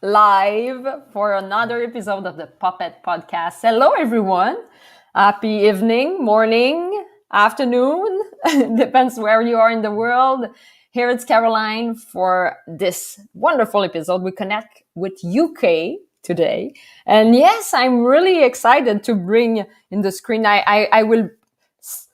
live for another episode of the Puppet Podcast. Hello, everyone. Happy evening, morning, afternoon. Depends where you are in the world. Here it's Caroline for this wonderful episode. We connect with UK today. And yes, I'm really excited to bring in the screen. I will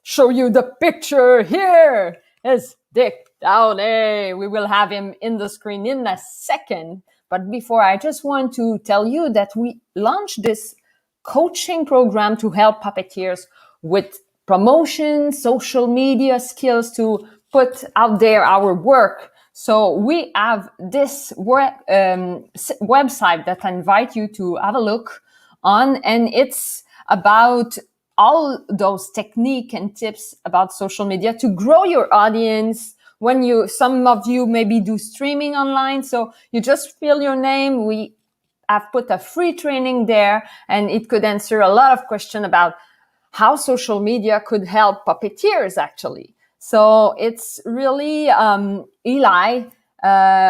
show you the picture. Here is Dik Downey. We will have him in the screen in a second. But before, I just want to tell you that we launched this coaching program to help puppeteers with promotion, social media skills to put out there our work. So we have this website that I invite you to have a look on, and it's about all those technique and tips about social media to grow your audience. When some of you maybe do streaming online, so you just fill your name. We have put a free training there, and it could answer a lot of questions about how social media could help puppeteers actually. So it's really Eli,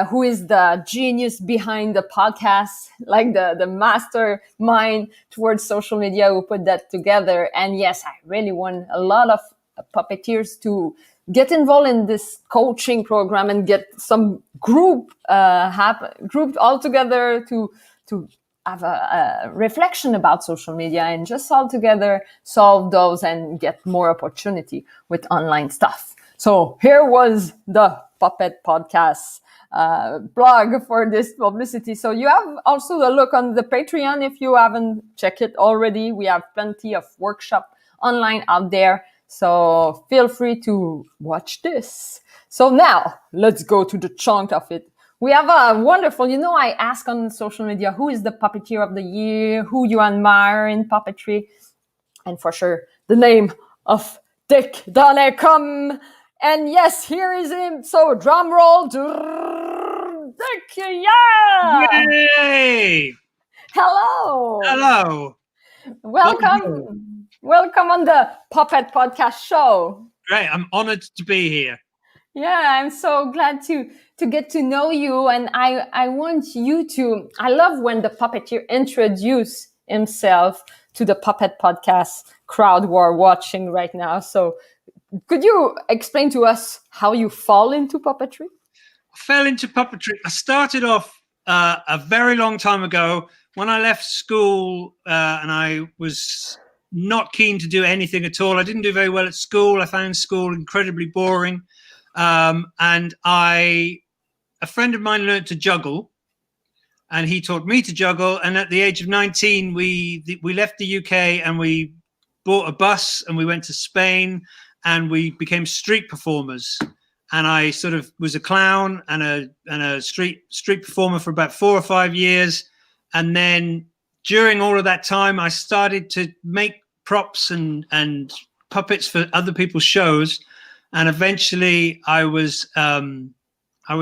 who is the genius behind the podcast, like the mastermind towards social media, who put that together. And yes, I really want a lot of puppeteers to get involved in this coaching program and get some grouped all together to have a reflection about social media and just all together solve those and get more opportunity with online stuff. So here was the Puppet Podcast blog for this publicity. So you have also a look on the Patreon if you haven't checked it already. We have plenty of workshop online out there. So feel free to watch this. So now let's go to the chunk of it. We have a wonderful, I ask on social media, who is the puppeteer of the year, who you admire in puppetry. And for sure, the name of Dik Downey come. And yes, here is him. So drum roll. Dik, yeah! Yay! Hello. Hello. Welcome. Welcome on the Puppet Podcast show. Great. I'm honored to be here. Yeah, I'm so glad to get to know you. And I want you to, I love when the puppeteer introduce himself to the Puppet Podcast crowd who are watching right now. So could you explain to us how you fall into puppetry? I fell into puppetry. I started off a very long time ago when I left school and I was not keen to do anything at all. I didn't do very well at school. I found school incredibly boring. And a friend of mine learned to juggle, and he taught me to juggle. And at the age of 19, we left the UK and we bought a bus and we went to Spain and we became street performers. And I sort of was a clown and a street performer for about 4 or 5 years. And then during all of that time, I started to make props and puppets for other people's shows. And eventually I was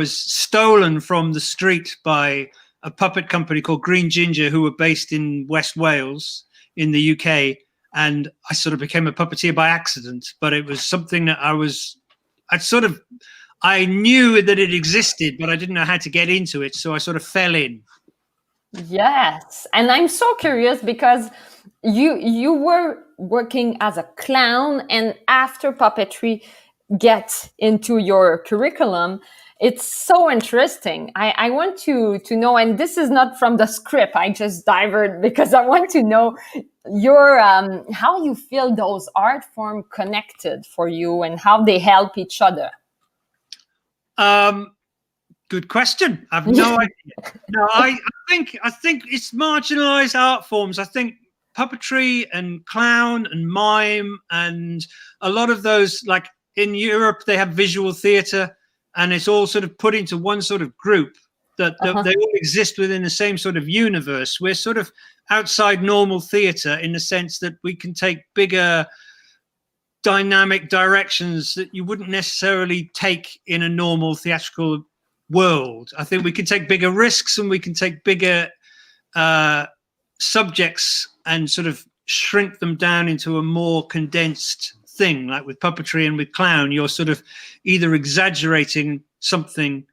stolen from the street by a puppet company called Green Ginger, who were based in West Wales in the UK. And I sort of became a puppeteer by accident, but it was something that I knew that it existed, but I didn't know how to get into it. So I sort of fell in. Yes. And I'm so curious because you were working as a clown, and after puppetry get into your curriculum. It's so interesting. I want to know, and this is not from the script, I just diverted because I want to know your how you feel those art forms connected for you and how they help each other. Good question. I've no idea. No, I think it's marginalized art forms. I think puppetry and clown and mime and a lot of those, like in Europe, they have visual theatre, and it's all sort of put into one sort of group that they all exist within the same sort of universe. We're sort of outside normal theatre in the sense that we can take bigger dynamic directions that you wouldn't necessarily take in a normal theatrical world. I think we can take bigger risks and we can take bigger subjects and sort of shrink them down into a more condensed thing. Like with puppetry and with clown, you're sort of either exaggerating something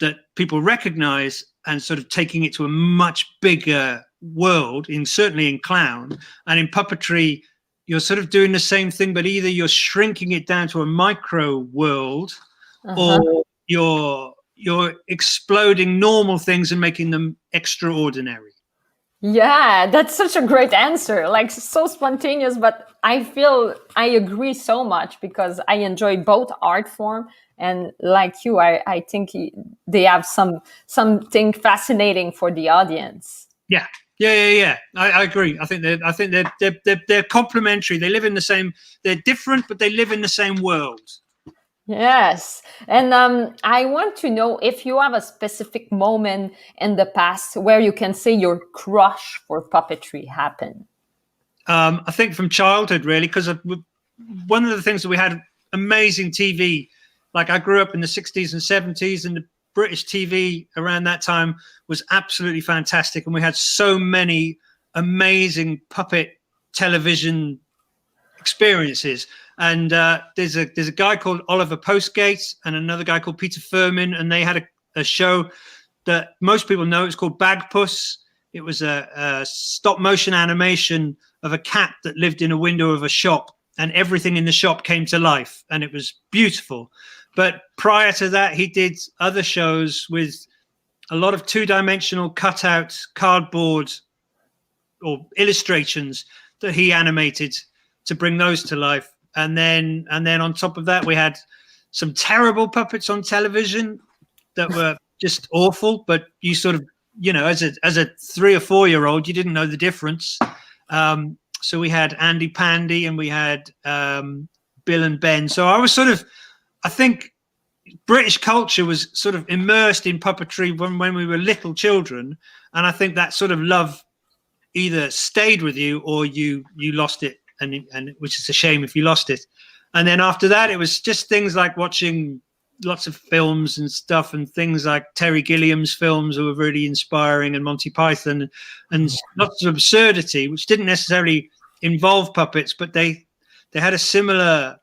that people recognize and sort of taking it to a much bigger world, certainly in clown. And in puppetry, you're sort of doing the same thing, but either you're shrinking it down to a micro world, or you're exploding normal things and making them extraordinary. Yeah, that's such a great answer. Like, so spontaneous, but I feel I agree so much because I enjoy both art form, and like you, I think they have something fascinating for the audience. Yeah. I agree. I think they're complementary. They live in the same. They're different, but they live in the same world. Yes. And I want to know if you have a specific moment in the past where you can say your crush for puppetry happened. I think from childhood, really, because one of the things that we had amazing TV. Like, I grew up in the 60s and 70s, and the British TV around that time was absolutely fantastic. And we had so many amazing puppet television experiences. And there's a guy called Oliver Postgate and another guy called Peter Furman, and they had a show that most people know. It's called Bagpuss. It was a stop motion animation of a cat that lived in a window of a shop, and everything in the shop came to life, and it was beautiful. But prior to that, he did other shows with a lot of two-dimensional cutout cardboard or illustrations that he animated to bring those to life. And then on top of that, we had some terrible puppets on television that were just awful. But you sort of, as a 3 or 4 year old, you didn't know the difference. So we had Andy Pandy and we had Bill and Ben. So I think British culture was sort of immersed in puppetry when we were little children. And I think that sort of love either stayed with you or you lost it. And which is a shame if you lost it. And then after that, it was just things like watching lots of films and stuff, and things like Terry Gilliam's films were really inspiring, and Monty Python, and lots of absurdity, which didn't necessarily involve puppets, but they had a similar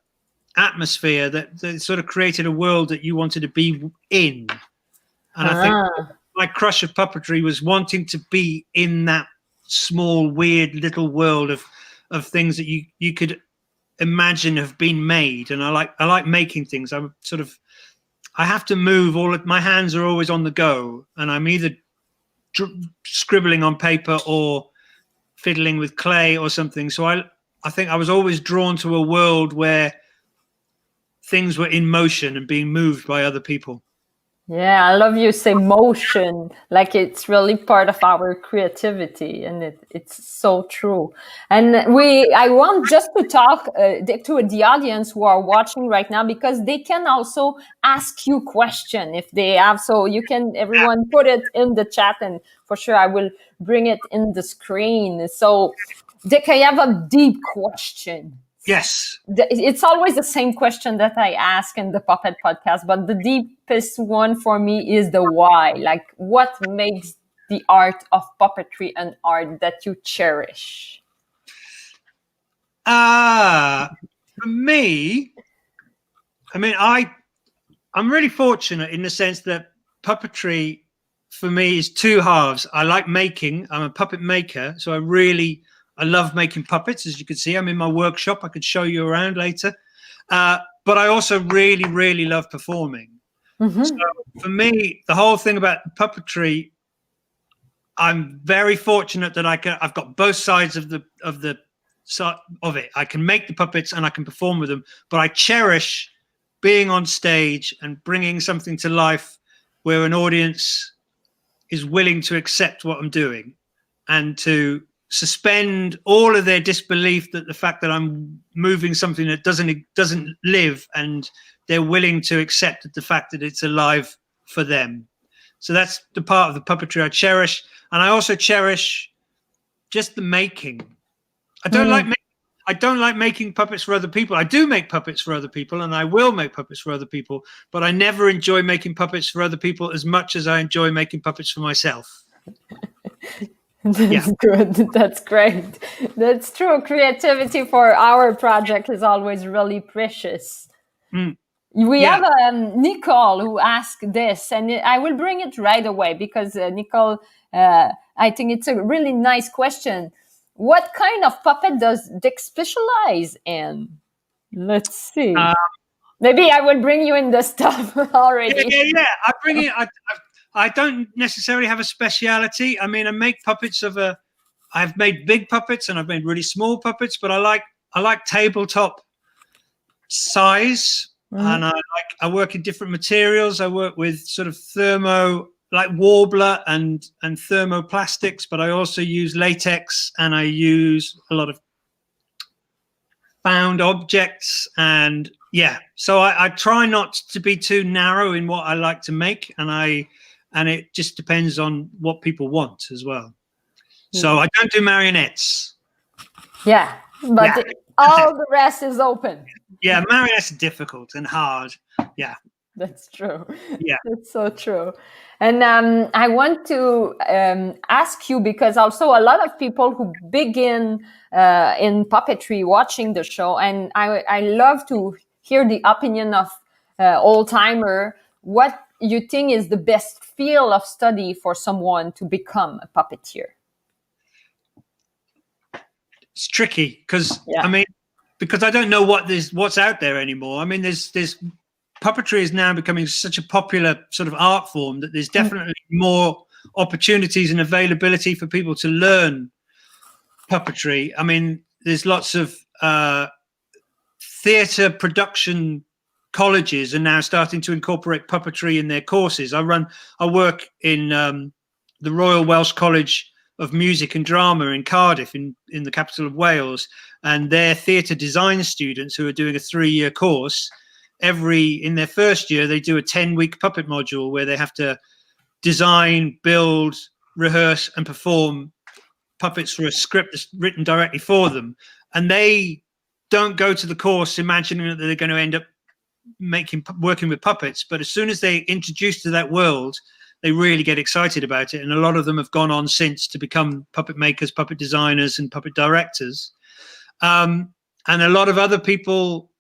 atmosphere that sort of created a world that you wanted to be in. And I think my crush of puppetry was wanting to be in that small, weird little world of things that you could imagine have been made. And I like making things. I have to move. My hands are always on the go, and I'm either scribbling on paper or fiddling with clay or something. So I think I was always drawn to a world where things were in motion and being moved by other people. Yeah, I love you say motion, like it's really part of our creativity, and it's so true. And I want just to talk to the audience who are watching right now, because they can also ask you question if they have. So you can, everyone, put it in the chat, and for sure I will bring it in the screen. So Dik, I have a deep question. Yes. It's always the same question that I ask in the Puppet Podcast, but the deepest one for me is the why. Like, what makes the art of puppetry an art that you cherish? For me, I mean, I'm really fortunate in the sense that puppetry for me is two halves. I like making. I'm a puppet maker, so I love making puppets. As you can see, I'm in my workshop. I could show you around later. But I also really, really love performing. Mm-hmm. So for me, the whole thing about puppetry, I'm very fortunate that I've got both sides of it. I can make the puppets and I can perform with them. But I cherish being on stage and bringing something to life where an audience is willing to accept what I'm doing and to suspend all of their disbelief that the fact that I'm moving something that doesn't live, and they're willing to accept the fact that it's alive for them. So that's the part of the puppetry I cherish. And I also cherish just the making. I don't like making puppets for other people. I do make puppets for other people, and I will make puppets for other people, but I never enjoy making puppets for other people as much as I enjoy making puppets for myself. That's good. That's great. That's true. Creativity for our project is always really precious. We Yeah. have Nicole who asked this, and I will bring it right away because Nicole, I think it's a really nice question. What kind of puppet does Dik specialize in? Let's see. Maybe I will bring you in the stuff already. Yeah. I bring it. I don't necessarily have a speciality. I mean, I make puppets I've made big puppets and I've made really small puppets, but I like tabletop size, and I work in different materials. I work with sort of like warbler and thermoplastics, but I also use latex, and I use a lot of found objects, and so I try not to be too narrow in what I like to make, and it just depends on what people want as well. So I don't do marionettes. Yeah, but all the rest is open. Yeah, marionettes are difficult and hard. Yeah, that's true. Yeah, that's so true. And I want to ask you, because also a lot of people who begin in puppetry watching the show, and I love to hear the opinion of old timer. What you think is the best field of study for someone to become a puppeteer? It's tricky because I mean, because I don't know what's out there anymore. I mean, there's puppetry is now becoming such a popular sort of art form that there's definitely more opportunities and availability for people to learn puppetry. I mean, there's lots of theatre production colleges are now starting to incorporate puppetry in their courses. I work in the Royal Welsh College of Music and Drama in Cardiff, in the capital of Wales, and their theatre design students who are doing a 3-year course. In their first year, they do a 10-week puppet module where they have to design, build, rehearse, and perform puppets for a script that's written directly for them. And they don't go to the course imagining that they're going to end up working with puppets, but as soon as they introduce to that world, they really get excited about it. And a lot of them have gone on since to become puppet makers, puppet designers, and puppet directors. And a lot of other people,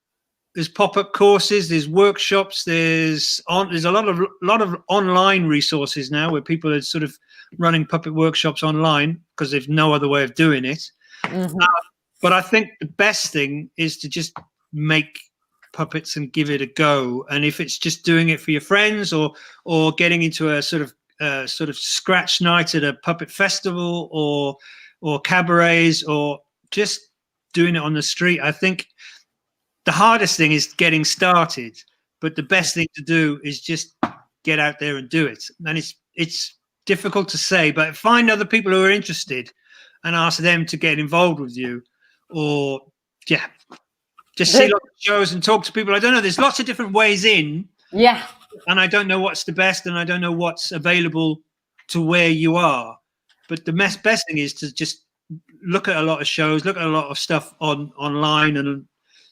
there's pop-up courses, there's workshops, there's a lot of online resources now where people are sort of running puppet workshops online because there's no other way of doing it. But I think the best thing is to just make puppets and give it a go. And if it's just doing it for your friends, or getting into a sort of scratch night at a puppet festival, or cabarets, or just doing it on the street, I think the hardest thing is getting started, but the best thing to do is just get out there and do it. And it's difficult to say, but find other people who are interested and ask them to get involved with you, or just see lots of shows and talk to people. I don't know. There's lots of different ways in. Yeah. And I don't know what's the best, and I don't know what's available to where you are. But the best thing is to just look at a lot of shows, look at a lot of stuff online, and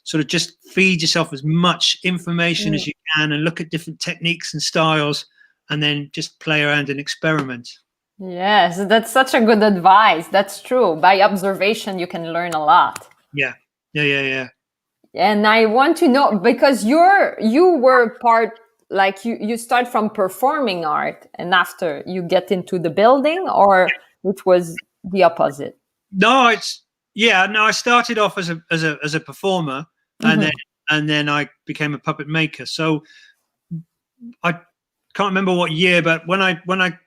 sort of just feed yourself as much information as you can, and look at different techniques and styles, and then just play around and experiment. Yes, that's such a good advice. That's true. By observation, you can learn a lot. Yeah. And I want to know, because you were part, like you start from performing art and after you get into the building, or it was the opposite? No, I started off as a performer, and then I became a puppet maker. So I can't remember what year, but when I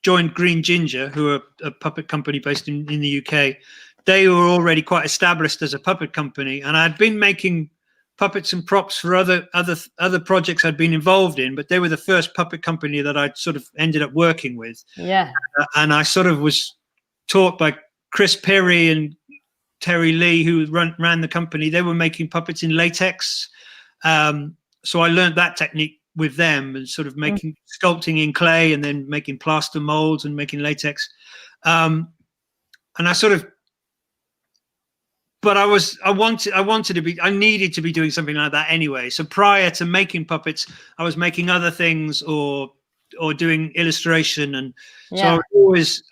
joined Green Ginger, who are a puppet company based in the UK, they were already quite established as a puppet company, and I'd been making puppets and props for other projects I'd been involved in, but they were the first puppet company that I'd sort of ended up working with. Yeah. And I sort of was taught by Chris Perry and Terry Lee, who ran the company. They were making puppets in latex. So I learned that technique with them, and sort of sculpting in clay, and then making plaster molds and making latex. And I sort of, but I needed to be doing something like that anyway. So prior to making puppets, I was making other things or doing illustration. And so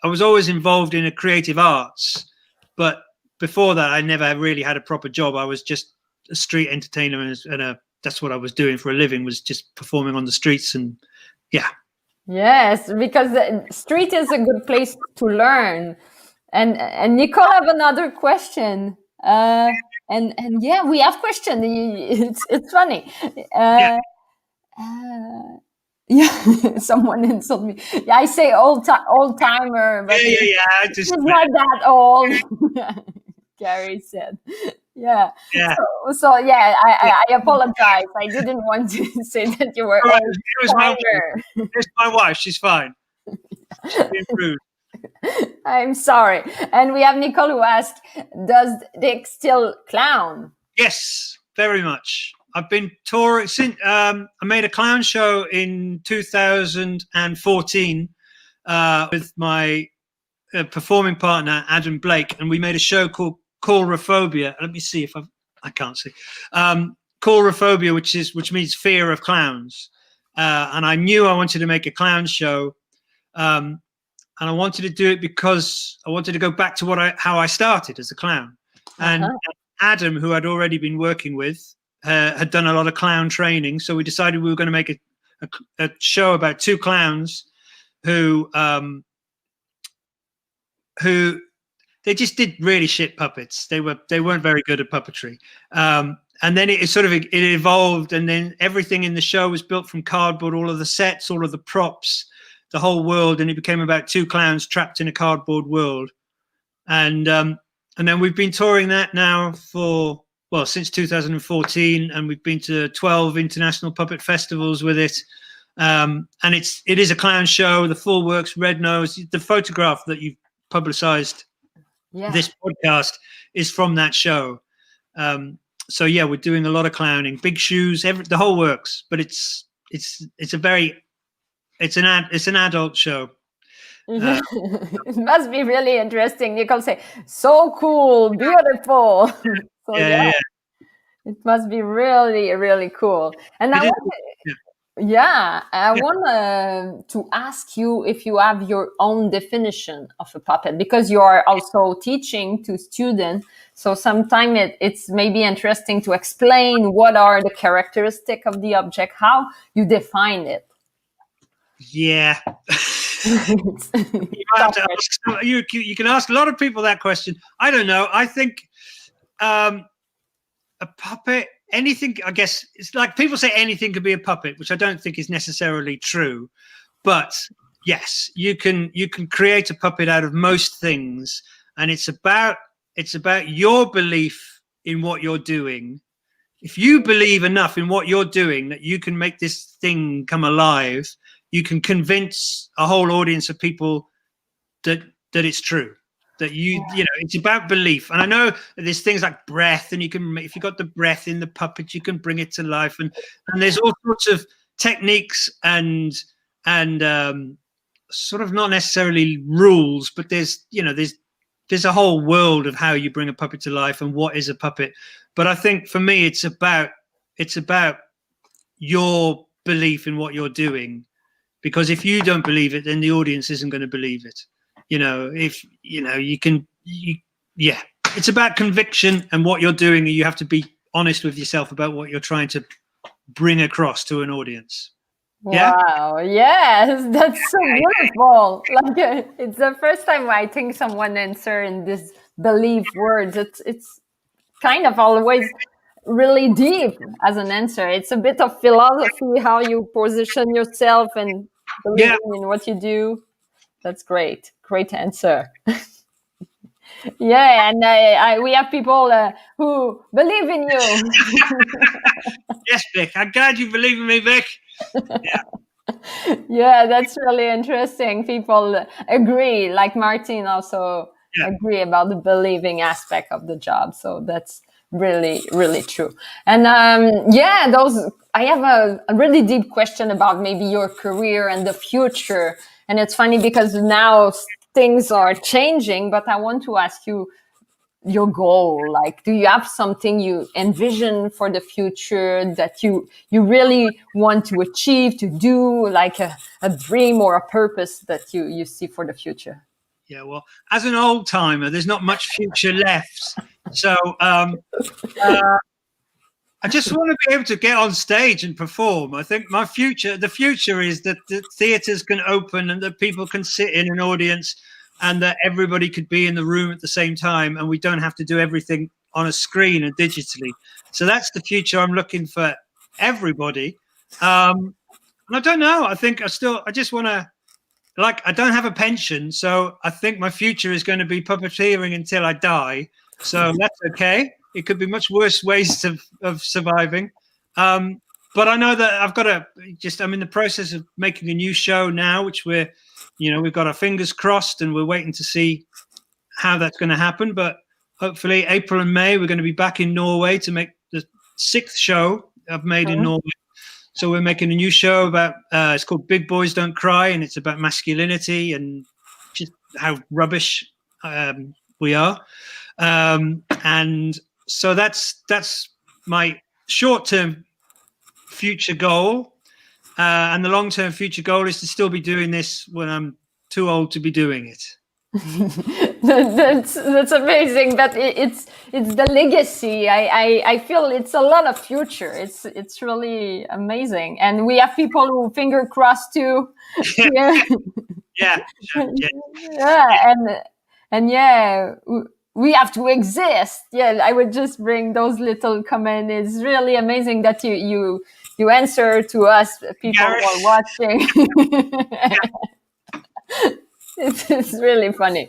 I was always involved in a creative arts. But before that, I never really had a proper job. I was just a street entertainer and a that's what I was doing for a living, was just performing on the streets. And yeah. Yes, because the street is a good place to learn. And Nicole have another question. And yeah, we have question. It's funny. Yeah. Yeah, someone insult me. Yeah, I say old timer, but Yeah. it's not that old. Gary said. Yeah. Yeah. So yeah, I apologize. I didn't want to say that you were old timer. Here's my wife. She's fine. She's being rude. I'm sorry. And we have Nicole who asked, does Dik still clown? Yes, very much. I've been touring since I made a clown show in 2014 with my performing partner, Adam Blake, and we made a show called Coulrophobia. Let me see if I can't see. Coulrophobia, which means fear of clowns. And I knew I wanted to make a clown show. And I wanted to do it because I wanted to go back to how I started as a clown. And Adam, who I'd already been working with, had done a lot of clown training. So we decided we were going to make a show about two clowns who they just did really shit puppets. They weren't very good at puppetry. And then it evolved, and then everything in the show was built from cardboard, all of the sets, all of the props, the whole world, and it became about two clowns trapped in a cardboard world. And then we've been touring that now since 2014, and we've been to 12 international puppet festivals with it. And it is a clown show. The full works, Red Nose. The photograph that you've publicized this podcast is from that show. So yeah, we're doing a lot of clowning, big shoes, the whole works. But it's an adult show. It must be really interesting. You can say, so cool, beautiful. So yeah. It must be really, really cool. And I want to ask you if you have your own definition of a puppet, because you are also teaching to students. So sometimes it's maybe interesting to explain what are the characteristics of the object, how you define it. Yeah. You can ask a lot of people that question. I don't know. I think a puppet, anything, I guess it's like people say anything could be a puppet, which I don't think is necessarily true. But yes, you can create a puppet out of most things, and it's about your belief in what you're doing. If you believe enough in what you're doing that you can make this thing come alive, you can convince a whole audience of people that it's true. That it's about belief. And I know there's things like breath, and if you got the breath in the puppet, you can bring it to life. And there's all sorts of techniques and sort of not necessarily rules, but there's a whole world of how you bring a puppet to life and what is a puppet. But I think for me, it's about your belief in what you're doing. Because if you don't believe it, then the audience isn't going to believe it. It's about conviction and what you're doing. And you have to be honest with yourself about what you're trying to bring across to an audience. Wow. Yes, that's so beautiful. Like it's the first time I think someone answer in this belief words. It's kind of always really deep as an answer. It's a bit of philosophy, how you position yourself and believing in what you do. That's great. Great answer. Yeah, and we have people who believe in you. Yes, Vic. I'm glad you believe in me, Vic. Yeah, that's really interesting. People agree, like Martin also agree about the believing aspect of the job. So that's really, really true. And I have a really deep question about maybe your career and the future. And it's funny because now things are changing, but I want to ask you your goal. Like, do you have something you envision for the future that you really want to achieve, to do, like a dream or a purpose that you see for the future? Yeah, well, as an old timer, there's not much future left. So I just want to be able to get on stage and perform. I think the future is that the theatres can open and that people can sit in an audience and that everybody could be in the room at the same time, and we don't have to do everything on a screen and digitally. So that's the future I'm looking for everybody. And I don't know. I think I just want to, I don't have a pension, so I think my future is going to be puppeteering until I die. So that's okay. It could be much worse ways of surviving. But I know that I'm in the process of making a new show now, which we've got our fingers crossed and we're waiting to see how that's going to happen. But hopefully April and May, we're going to be back in Norway to make the 6th show I've made in Norway. So we're making a new show about, it's called Big Boys Don't Cry, and it's about masculinity and just how rubbish we are. And so that's my short-term future goal. And the long-term future goal is to still be doing this when I'm too old to be doing it. That's amazing. But it's the legacy. I feel it's a lot of future. It's really amazing, and we have people who finger crossed too. Yeah. And we have to exist. Yeah, I would just bring those little comments. It's really amazing that you answer to us people who are watching. It's really funny.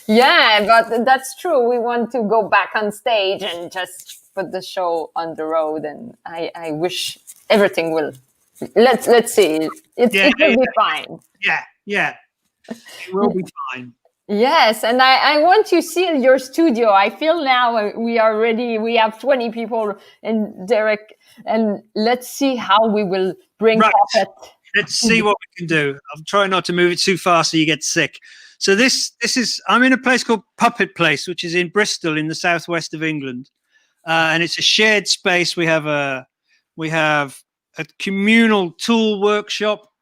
Yeah, but that's true. We want to go back on stage and just put the show on the road. And I wish everything will. Let's see. It will be fine. Yeah. It will be fine. Yes, and I want to see your studio. I feel now we are ready. We have 20 people, and Derek, and let's see how we will bring puppet. Let's see what we can do. I'm trying not to move it too fast so you get sick. So this is, I'm in a place called Puppet Place, which is in Bristol in the southwest of England. And it's a shared space. We have a communal tool workshop.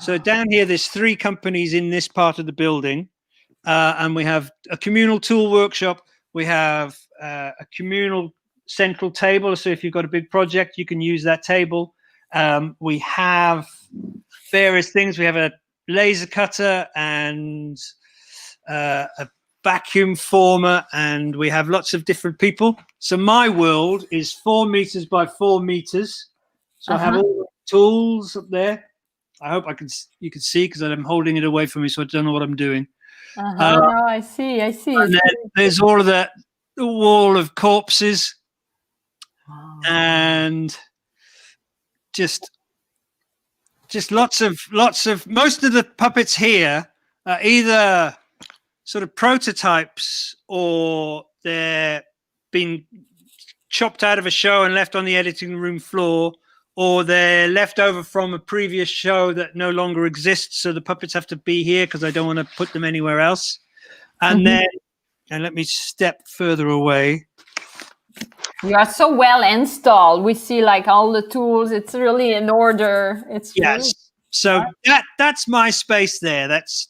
So down here, there's 3 companies in this part of the building. And we have a communal tool workshop. We have a communal central table. So if you've got a big project, you can use that table. We have various things. We have a laser cutter and a vacuum former, and we have lots of different people. So my world is 4 meters by 4 meters. So I have all the tools up there. I hope you can see because I'm holding it away from me, so I don't know what I'm doing. No, I see. And then there's all of the wall of corpses, and just lots of most of the puppets here are either sort of prototypes or they're being chopped out of a show and left on the editing room floor, or they're left over from a previous show that no longer exists. So the puppets have to be here because I don't want to put them anywhere else. And then, and let me step further away. You are so well installed. We see like all the tools. It's really in order. It's yes. So that's my space there. That's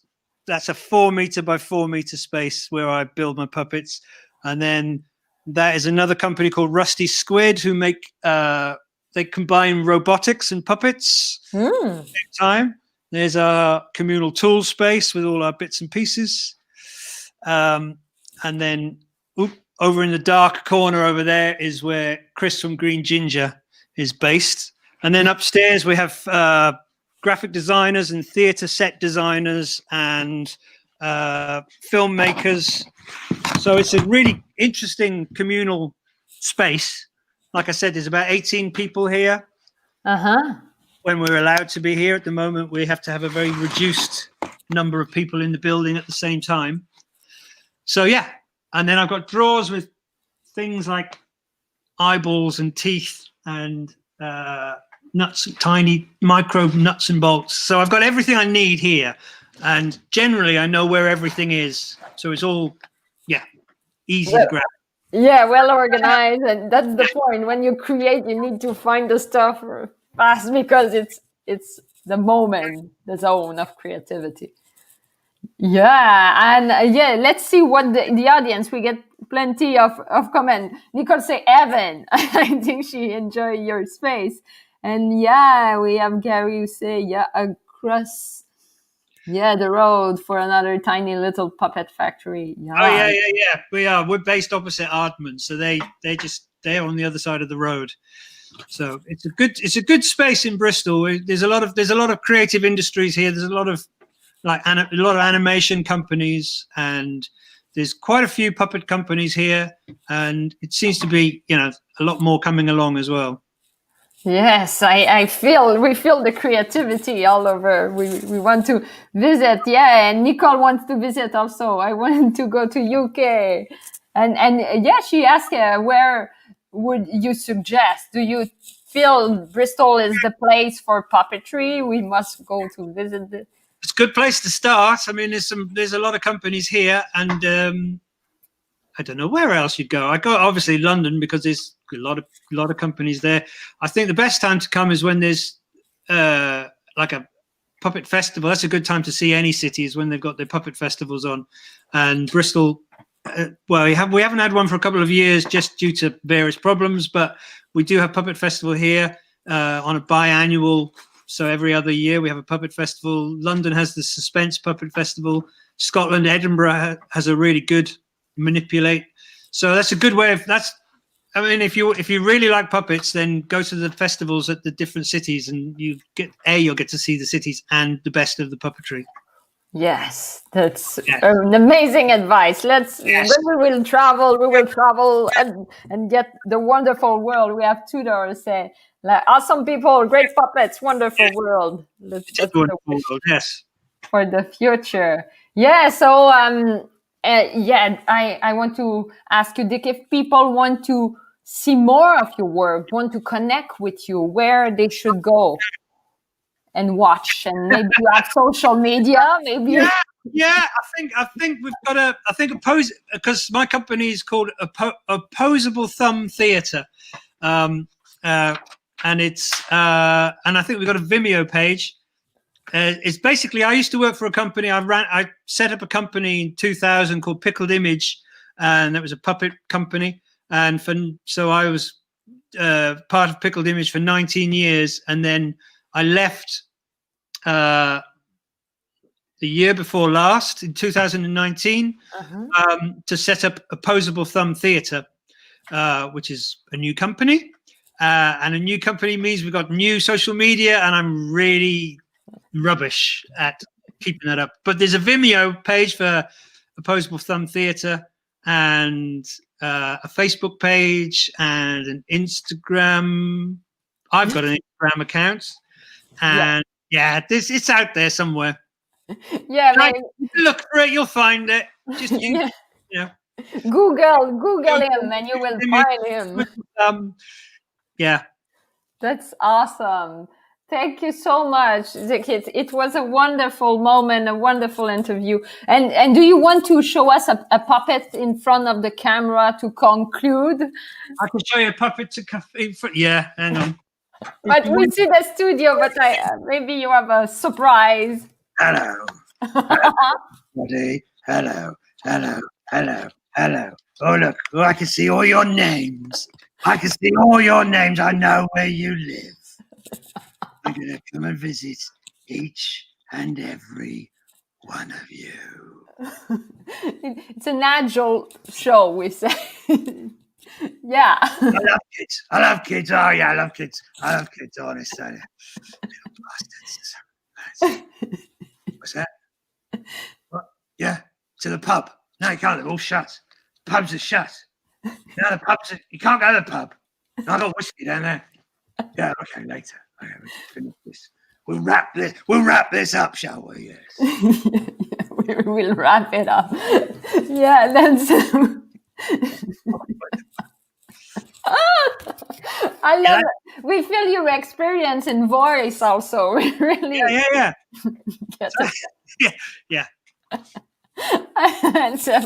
a 4 meter by 4 meter space where I build my puppets. And then that is another company called Rusty Squid who make they combine robotics and puppets at the same time. There's a communal tool space with all our bits and pieces. And then over in the dark corner over there is where Chris from Green Ginger is based. And then upstairs we have graphic designers and theatre set designers and filmmakers. So it's a really interesting communal space. Like I said, there's about 18 people here. When we're allowed to be here. At the moment, we have to have a very reduced number of people in the building at the same time. So, yeah. And then I've got drawers with things like eyeballs and teeth and nuts, tiny micro nuts and bolts. So I've got everything I need here. And generally, I know where everything is. So it's all, easy to grab. Yeah, well organized. And that's the point. When you create, you need to find the stuff fast because it's the moment, the zone of creativity. Yeah, and let's see what the audience, we get plenty of comment. Nicole say Evan. I think she enjoy your space. And yeah, we have Gary who say, yeah, across the road for another tiny little puppet factory. Yeah. Oh yeah. We're based opposite Aardman, so they're on the other side of the road. So it's a good space in Bristol. There's a lot of creative industries here. There's a lot of animation companies, and there's quite a few puppet companies here, and it seems to be a lot more coming along as well. Yes, we feel the creativity all over. We want to visit. Yeah, and Nicole wants to visit also. I want to go to UK, and yeah, she asked where would you suggest? Do you feel Bristol is the place for puppetry? We must go to visit. It's a good place to start. I mean, there's a lot of companies here, and I don't know where else you'd go. I go obviously London because there's a lot of companies there. I think the best time to come is when there's like a puppet festival. That's a good time to see any cities when they've got their puppet festivals on. And Bristol, we haven't had one for a couple of years just due to various problems, but we do have puppet festival here on a biannual. So every other year we have a puppet festival. London has the Suspense Puppet Festival. Scotland, Edinburgh has a really good Manipulate. So that's a good way of I mean, if you really like puppets, then go to the festivals at the different cities, and you'll get to see the cities and the best of the puppetry. Yes, that's an amazing advice. When we will travel and get the wonderful world. We have Tudor say, like, awesome people, great puppets, wonderful world. Wonderful world, yes. For the future. Yeah, so I want to ask you, Dik, if people want to see more of your work, want to connect with you, where they should go and watch, and maybe you have social media, maybe. Yeah. I think we've got because my company is called Opposable Thumb Theatre, and it's and I think we've got a Vimeo page. It's basically, I used to work for a company. I set up a company in 2000 called Pickled Image, and that was a puppet company. And so I was part of Pickled Image for 19 years, and then I left the year before last in 2019 to set up Opposable Thumb Theatre, which is a new company. And a new company means we've got new social media, and I'm really rubbish at keeping that up. But there's a Vimeo page for Opposable Thumb Theatre, and a Facebook page, and an Instagram. I've got an Instagram account, and it's out there somewhere. Yeah, look for it, you'll find it. Just Google him, and you will find him. Yeah, that's awesome. Thank you so much, Dik. It was a wonderful moment, a wonderful interview. And do you want to show us a puppet in front of the camera to conclude? I can show you a puppet in front. Yeah, hang on. But we see the studio, but maybe you have a surprise. Hello. Buddy. Hello. Oh, look. Oh, I can see all your names. I know where you live. I'm going to come and visit each and every one of you. It's an agile show, we say. Yeah. I love kids. Oh, yeah, I love kids. Honest. Little bastards. What's that? What? Yeah, to the pub. No, you can't. They're all shut. Pubs are shut. No, the pubs are... You can't go to the pub. No, I got whiskey down there. Yeah, okay, later. Okay, we'll finish this. We'll wrap this up, shall we? Yes. We'll wrap it up. Yeah, that's. I love it. We feel your experience in voice also. Really. Yeah. Yeah. And so,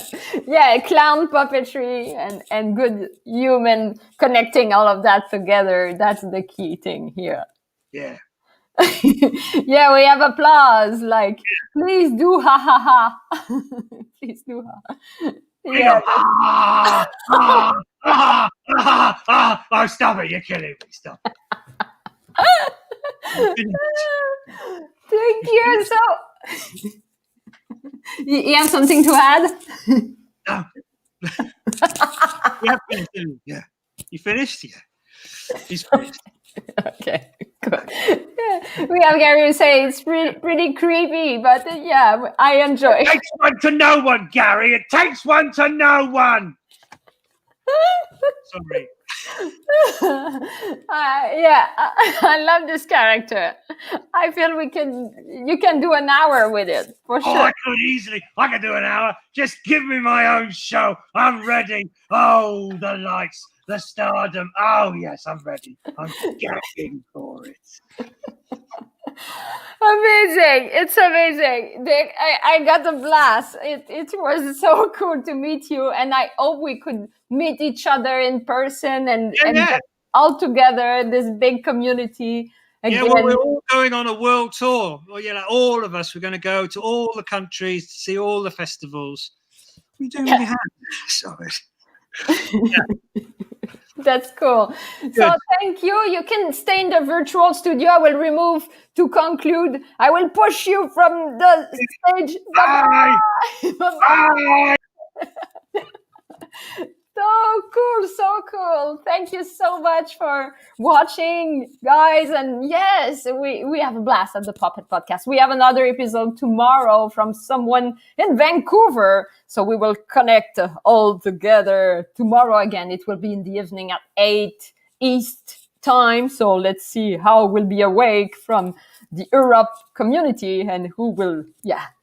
clown puppetry and good human connecting all of that together. That's the key thing here. Yeah. Yeah, we have applause. Like, please do ha ha ha. Please do ha. We go, oh, stop it, you're killing me, stop it. Thank you. So, you have something to add? No. Yeah. You finished? Yeah. He's finished. Okay, good. Yeah. We have Gary who say it's pretty creepy, but yeah, I enjoy it. It takes one to know one, Gary. It takes one to know one. Sorry. I love this character. I feel you can do an hour with it for sure. I could do an hour. Just give me my own show. I'm ready. Oh, the lights, the stardom. Oh yes, I'm ready. I'm gagging for it. Amazing. It's amazing. Dik, I got a blast. It was so cool to meet you, and I hope we could meet each other in person and get all together, this big community again. Yeah, well, we're all going on a world tour. Well, yeah, like all of us, we're going to go to all the countries to see all the festivals. We don't really have sorry. Yeah. That's cool. Good. So thank you. You can stay in the virtual studio. I will remove to conclude. I will push you from the stage. Bye. Bye. So cool, so cool. Thank you so much for watching, guys. And yes, we have a blast at the Puppet Podcast. We have another episode tomorrow from someone in Vancouver. So we will connect all together tomorrow again. It will be in the evening at 8 East time. So let's see how we'll be awake from the Europe community and who will,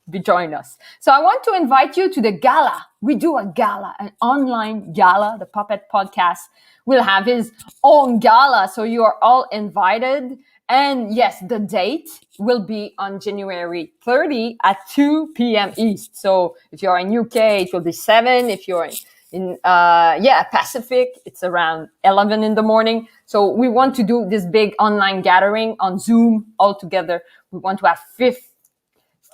be joining us. So I want to invite you to the gala. We do a gala, an online gala. The Puppet Podcast will have his own gala. So you are all invited. And yes, the date will be on January 30 at 2 p.m. East. So if you're in UK, it will be 7. If you're in Pacific, it's around 11 in the morning. So we want to do this big online gathering on Zoom all together. We want to have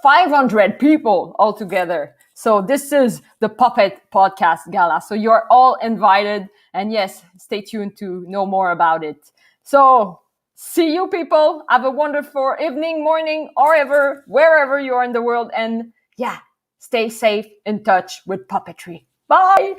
500 people all together. So this is the Puppet Podcast Gala. So you're all invited. And yes, stay tuned to know more about it. So see you people. Have a wonderful evening, morning, or wherever you are in the world. And stay safe, in touch with puppetry. Bye.